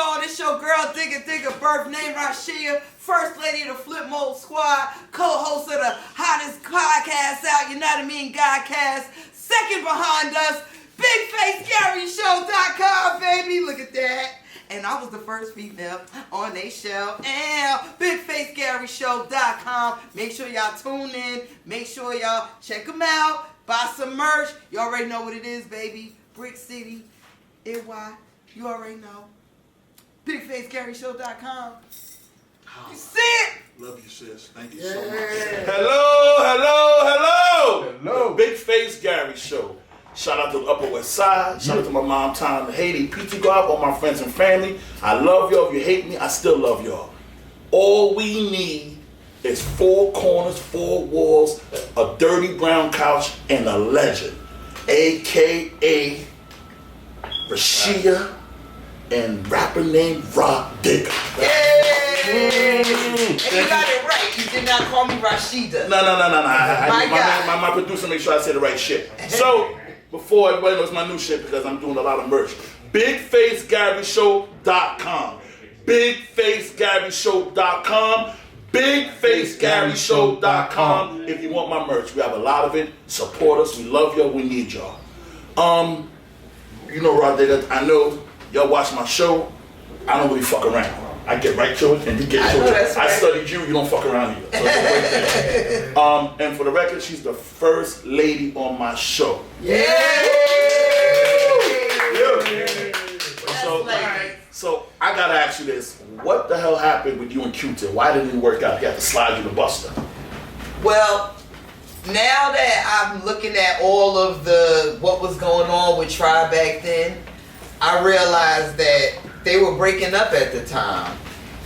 y'all. This your girl, Digga, birth name Rashia, first lady of the Flip Mode Squad, co-host of the hottest podcast out, you know what I mean, Godcast. Second behind us, BigFaceGaryShow.com, baby. Look at that. And I was the first female on their show. And BigFaceGaryShow.com. Make sure y'all tune in. Make sure y'all check them out. Buy some merch. You already know what it is, baby. Brick City, NY. You already know. BigFaceGaryShow.com. You see it? Love you, sis. Thank you so much. Hello. The Big Face Gary Show. Shout out to the Upper West Side. Shout out to my mom, Tom, in Haiti, PT God, all my friends and family. I love y'all. If you hate me, I still love y'all. All we need is 4 corners, 4 walls, a dirty brown couch, and a legend, a.k.a. Rashia and rapper named Rah Digga. Yay! And you got it right. You did not call me Rashida. No. My producer made sure I said the right shit. So, before everybody knows my new shit, because I'm doing a lot of merch, BigFaceGaryShow.com. BigFaceGaryShow.com. BigFaceGaryShow.com. If you want my merch, we have a lot of it. Support us. We love y'all. We need y'all. You know, Rah Digga, I know y'all watch my show. I don't really fuck around. I get right to it, and you get to it. Right. I studied you. You don't fuck around either. So it's a and for the record, she's the first lady on my show. Yeah. So I gotta ask you this: what the hell happened with you and Qtip? Why didn't it work out? You had to slide you the buster. Well, now that I'm looking at all of what was going on with Tribe back then, I realized that they were breaking up at the time.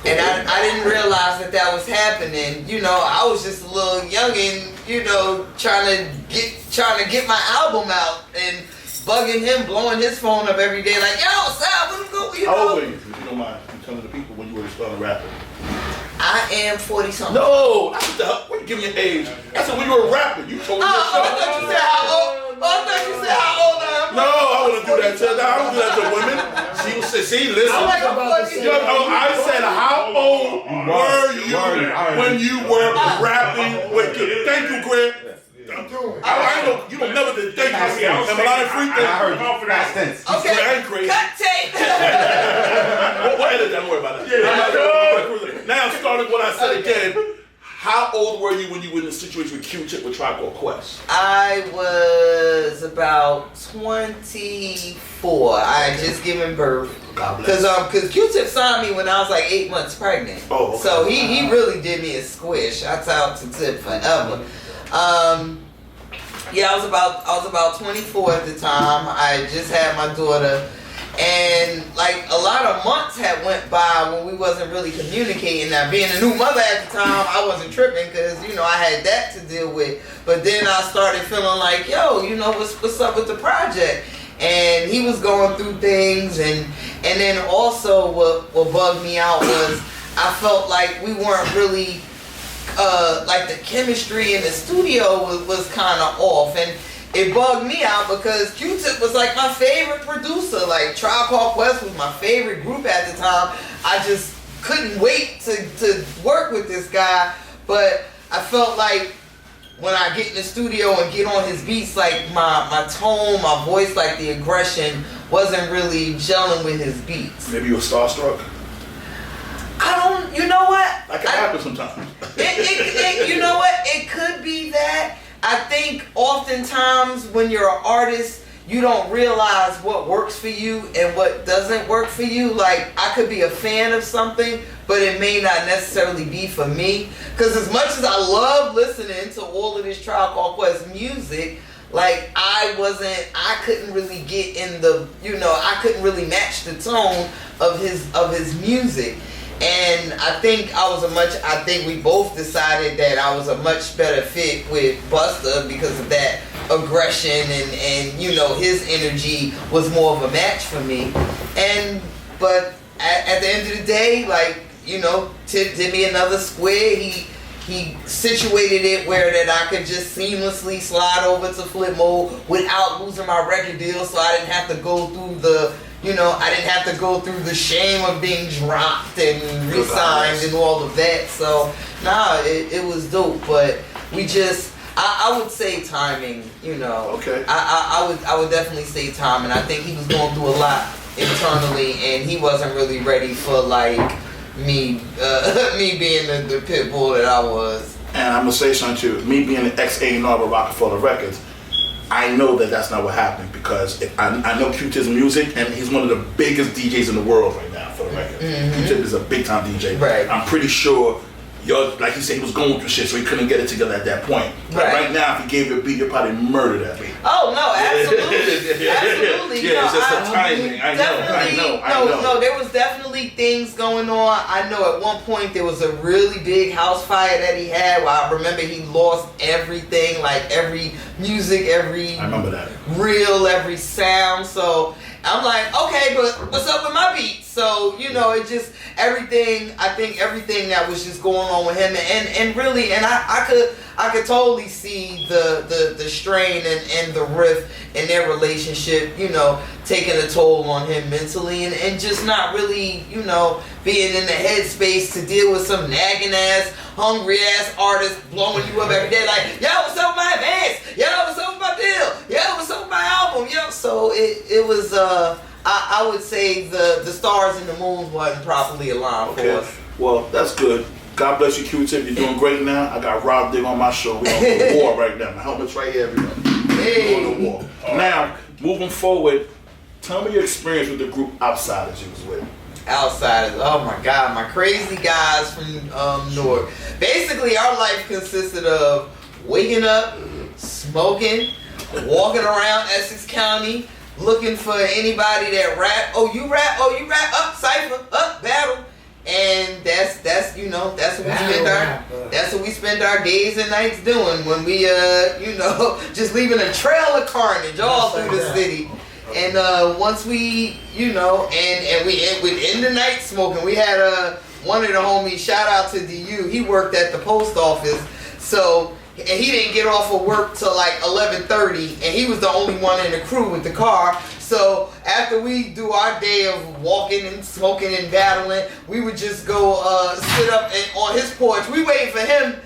And I didn't realize that was happening. You know, I was just a little youngin', you know, trying to get my album out and bugging him, blowing his phone up every day like, yo, Sal, what go, you know? How old were you? If you don't mind, you telling the people when you were starting rapping. I am 40-something. No, what the hell? What you give me your age? I said when you were rapping, you told me I thought you said how old. I thought you said how old I am. No, I wouldn't do that to her. I don't do that to women. She listen. I said how old were you when you were rapping with you? Thank you, Greg. I know you don't never did thank you. Am I lying free thing? I heard you. Past tense. Okay. I ain't crazy. Cut tape. We'll edit that. Don't worry about that. Yeah, now starting what I said again. How old were you when you were in the situation with Qtip with Tribe Called Quest? I was about 24. I had just given birth. God bless. Because Qtip signed me when I was like 8 months pregnant. Oh, okay. So he really did me a squish. I talked to Tip forever. Yeah, I was about 24 at the time. I just had my daughter. And like a lot of months had went by when we wasn't really communicating. Now being a new mother at the time, I wasn't tripping because, you know, I had that to deal with. But then I started feeling like, yo, you know, what's up with the project? And he was going through things, and then also what bugged me out was I felt like we weren't really like the chemistry in the studio was kind of off, and it bugged me out because Qtip was like my favorite producer. Like Tribe Called Quest was my favorite group at the time. I just couldn't wait to work with this guy, but I felt like when I get in the studio and get on his beats, like my tone, my voice, like the aggression wasn't really gelling with his beats. Maybe you were starstruck? You know what? That can happen sometimes. You know what? It could be that. I think oftentimes when you're an artist, you don't realize what works for you and what doesn't work for you. Like, I could be a fan of something, but it may not necessarily be for me. Because as much as I love listening to all of this Tribe Called Quest music, like I couldn't really get in the, you know, I couldn't really match the tone of his music. And I think we both decided that I was a much better fit with Busta because of that aggression and you know, his energy was more of a match for me. But at the end of the day, like, you know, Tip did me another square. He situated it where that I could just seamlessly slide over to Flip Mode without losing my record deal, so I didn't have to go through the you know, I didn't have to go through the shame of being dropped and re-signed and all of that. So, nah, it was dope. But we just, I would say timing, you know. Okay. I would definitely say timing. I think he was going through a lot internally, and he wasn't really ready for like me being the pit bull that I was. And I'm gonna say something too. Me being an ex-A&R of Rockefeller Records, I know that that's not what happened because I know Qtip's music, and he's one of the biggest DJs in the world right now for the record. Qtip is a big time DJ. Right. I'm pretty sure. Like he said, he was going through shit, so he couldn't get it together at that point. Right now, if he gave you a beat, you'd probably murder that beat. Oh no, absolutely, absolutely. Yeah, it's just the timing. I know. No, there was definitely things going on. I know at one point there was a really big house fire that he had. Where I remember he lost everything, like every music, every I remember that reel, every sound. So I'm like, okay, but what's up with my beats? So, you know, it just everything. I think everything that was just going on with him, and really, and I could totally see the strain and the rift in their relationship, you know, taking a toll on him mentally, and just not really, you know, being in the headspace to deal with some nagging ass, hungry ass artist blowing you up every day, like, yo, what's up with my advance? Yo, what's up with my deal? Yo, what's up with my album? Yo, so it was I would say the stars and the moon wasn't properly aligned for us. Well, that's good. God bless you, Qtip. You're doing great now. I got Rah Digga on my show. We're on the war right now. My helmet's right here, everybody. We're on the war. Now, moving forward, tell me your experience with the group Outsidaz you was with. Outsidaz, oh my God, my crazy guys from Newark. Basically, our life consisted of waking up, smoking, walking around Essex County, looking for anybody that rap. Oh, you rap? Oh, you rap? Up, cypher, up, battle. And that's you know, that's what we spend our days and nights doing when we you know, just leaving a trail of carnage all through the city. And once we, you know, and we would end the night smoking. We had one of the homies, shout out to DU, he worked at the post office, so, and he didn't get off of work till like 11:30, and he was the only one in the crew with the car. So after we do our day of walking and smoking and battling, we would just go sit up on his porch. We waiting for him.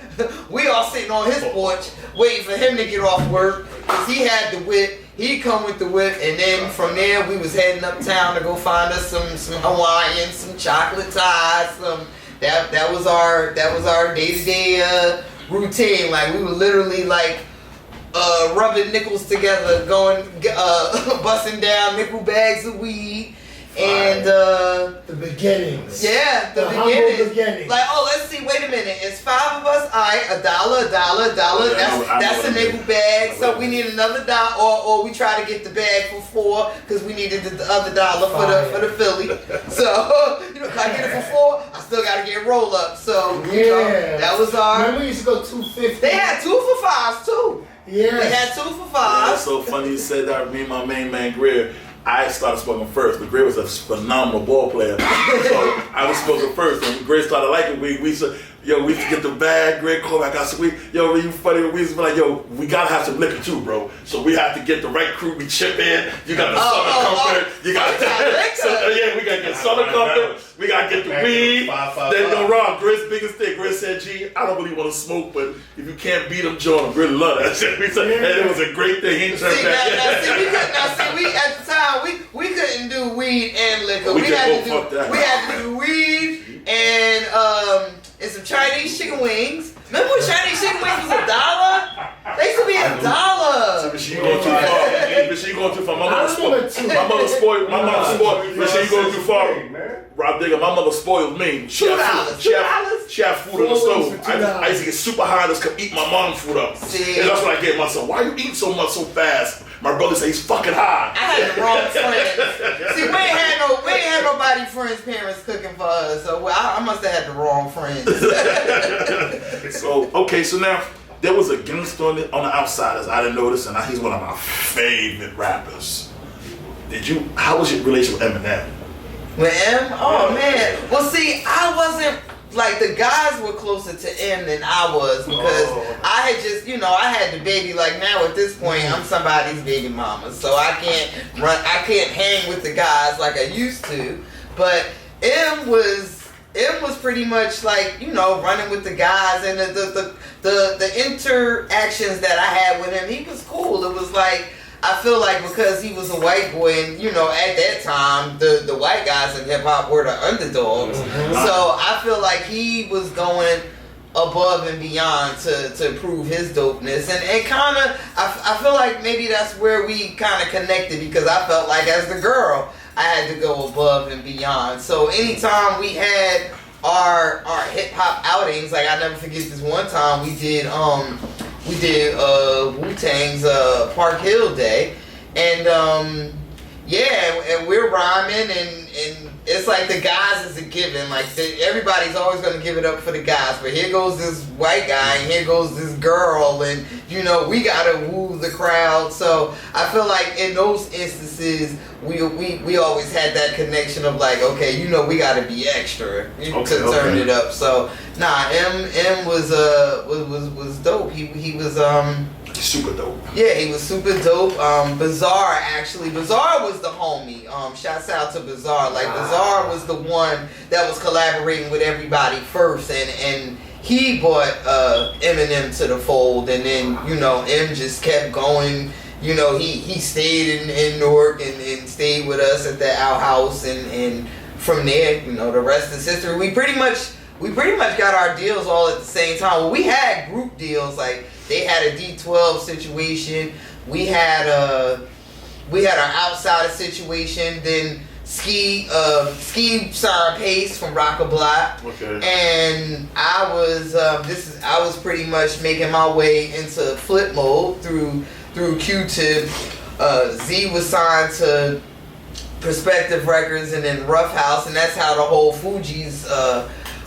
We all sitting on his porch waiting for him to get off work, because he had the whip. He'd come with the whip, and then from there we was heading uptown to go find us some Hawaiian, some chocolate ties, some that was our day-to-day routine. Like we were literally like rubbing nickels together, going busting down nickel bags of weed. And the beginnings. Yeah, the beginnings. Like, oh, let's see, wait a minute. It's 5 of us. All right, $1. That's a nickel bag. So we need another $1, or we try to get the bag for 4 because we needed the other $1 for the Philly. So, you know, if I get it for 4, I still got to get roll up. So, you know, that was our. Remember we used to go 250. They had 2 for $5s too. Yeah. They had 2 for $5s. Yeah, that's so funny you said that. Me and my main man Greer, I started smoking first, but Gray was a phenomenal ball player. So I was smoking first, and Gray started liking weed. We used to get the bag. Gray called back. I said, yo, you funny. We used to be like, yo, we gotta have some liquor too, bro. So we have to get the right crew. We chip in. You got the Southern Comfort. You got yeah, we gotta get Southern Comfort. We gotta get the weed. Then no wrong. Gray's biggest thing. Gray said, G, I don't really want to smoke, but if you can't beat them, John, Gray love that shit. We said, and it was a great thing. He turned back. We at the time we couldn't do weed and liquor. We had to do weed and some Chinese chicken wings. Remember when Chinese chicken wings was $1? They used to be $1. But she going too far. But she going too far. My mother spoiled. But she going too far. Rah Digga, my mother spoiled me. She had food on the stove. I used to get super high and just come eat my mom's food up. See? And that's what I gave myself. Why you eating so much so fast? My brother said he's fucking high. I had the wrong friends. See, we ain't had nobody friends' parents cooking for us, so I must have had the wrong friends. So now there was a gangster on the Outsidaz. I didn't notice, and he's one of my favorite rappers. How was your relation with Eminem? With M? Oh man. Well, see, I wasn't like the guys were closer to M than I was because I had just, I had the baby. Like now at this point, I'm somebody's baby mama, so I can't hang with the guys like I used to. But M was pretty much like, running with the guys, and the interactions that I had with him, he was cool. It was like, I feel like because he was a white boy, and at that time the white guys in hip hop were the underdogs. So I feel like he was going above and beyond to prove his dopeness, and kind of I feel like maybe that's where we kind of connected, because I felt like as the girl I had to go above and beyond. So anytime we had our hip hop outings, like I never forget this one time we did Wu-Tang's Park Hill Day, and and we're rhyming, and it's like the guys is a given. Like everybody's always gonna give it up for the guys, but here goes this white guy, and here goes this girl, and we gotta woo the crowd. So I feel like in those instances, we always had that connection of like, okay, we gotta be extra to turn it up. So M was dope. He was super dope. Yeah, he was super dope. Bizarre was the homie. Shouts out to Bizarre. Like Bizarre was the one that was collaborating with everybody first, and he brought Eminem to the fold, and then M just kept going. He stayed in Newark and stayed with us at the outhouse, and from there, the rest is history. We pretty much got our deals all at the same time. Well, we had group deals, like they had a D12 situation. We had our Outsidaz situation. Then Ski signed Pace from Rock-A-Block. Okay. And I was pretty much making my way into Flip Mode through Qtip. Z was signed to Perspective Records, and then Rough House, and that's how the whole Fuji's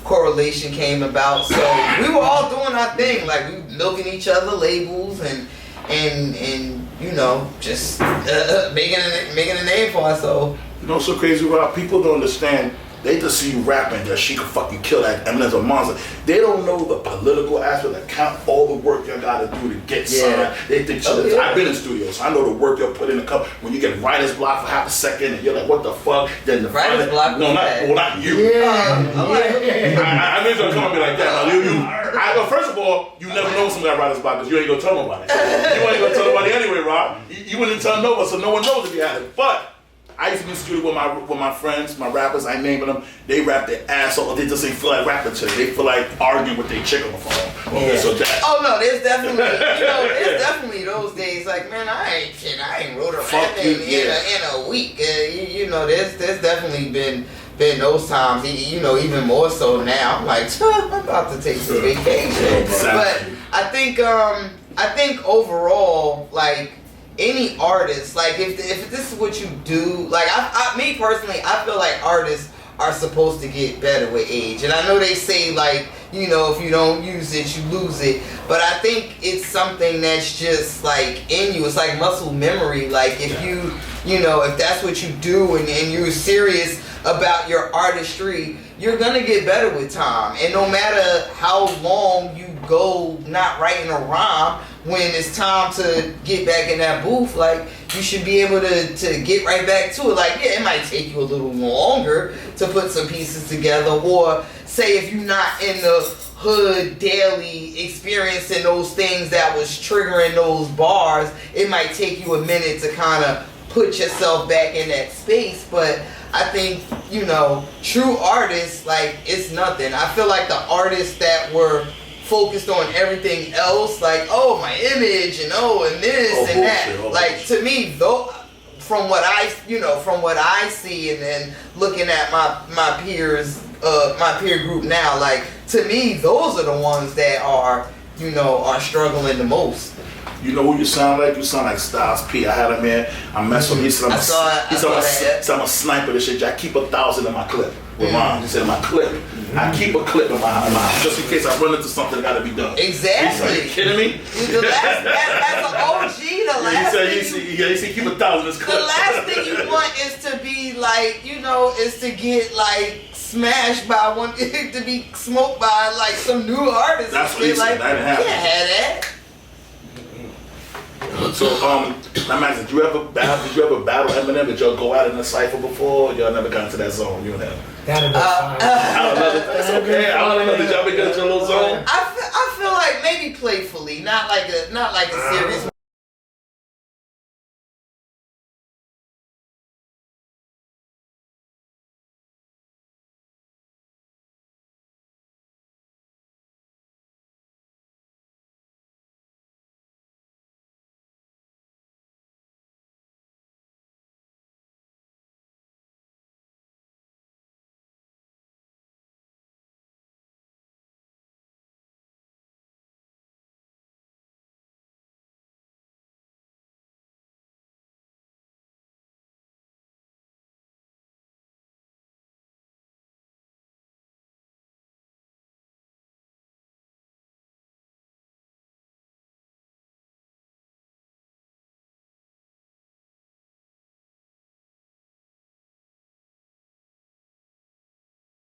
correlation came about. So we were all doing our thing, like we milking each other labels and just making a name for ourselves. So crazy, Rob. People don't understand. They just see you rapping that she could fucking kill that Eminem's a monster. They don't know the political aspect, that count all the work you gotta do to get signed. They think I've been in studios, so I know the work you'll put in the cup. When you get writer's block for half a second and you're like, what the fuck? Then the writer's block. No, not you. I knew you were gonna come at me like that. First of all, you never know somebody got writer's block because you ain't gonna tell nobody. You ain't gonna tell nobody anyway, Rob. You wouldn't tell nobody, so no one knows if you had it. But I used to be in the studio with my friends, my rappers, I naming them. They rap their ass off. They just ain't feel like rapping today. They feel like arguing with their chick on the phone. Okay, so that. Oh no, there's definitely there's definitely those days. Like, man, I ain't wrote a rap in a week. There's definitely been those times. Even more so now. I'm like, I'm about to take some vacation. Exactly. But I think overall, like, any artist, like if this is what you do, like me personally, I feel like artists are supposed to get better with age. And I know they say like, if you don't use it, you lose it. But I think it's something that's just like in you. It's like muscle memory. Like if if that's what you do and you're serious about your artistry, you're gonna get better with time. And no matter how long you go not writing a rhyme, when it's time to get back in that booth, like you should be able to get right back to it. Like, yeah, it might take you a little longer to put some pieces together, or say if you're not in the hood daily experiencing those things that was triggering those bars, it might take you a minute to kind of put yourself back in that space. But I think, true artists, like, it's nothing. I feel like the artists that were focused on everything else, like, my image and this and that. Like, to me, though, from what I see, and then looking at my peers, my peer group now, like, to me, those are the ones that are struggling the most. You know who you sound like? You sound like Styles P. I had him in. I messed with him. He said, I'm a sniper. This shit. I keep 1,000 in my clip. With mine. He said, in my clip. I keep a clip in my just in case I run into something that got to be done. Exactly. He's like, you kidding me? As an OG, he said keep 1,000 in his clip. The last thing you want is to be like, is to get like smashed by one to be smoked by like some new artist. That's what he said. That didn't happen. You can't have that. So, now, man, did you ever battle Eminem? Did y'all go out in a cipher before? Y'all never got into that zone, you and him? That'd be fine. I don't know. That's okay. I don't know. Did y'all ever get into a little zone? I feel like maybe playfully, not like a serious.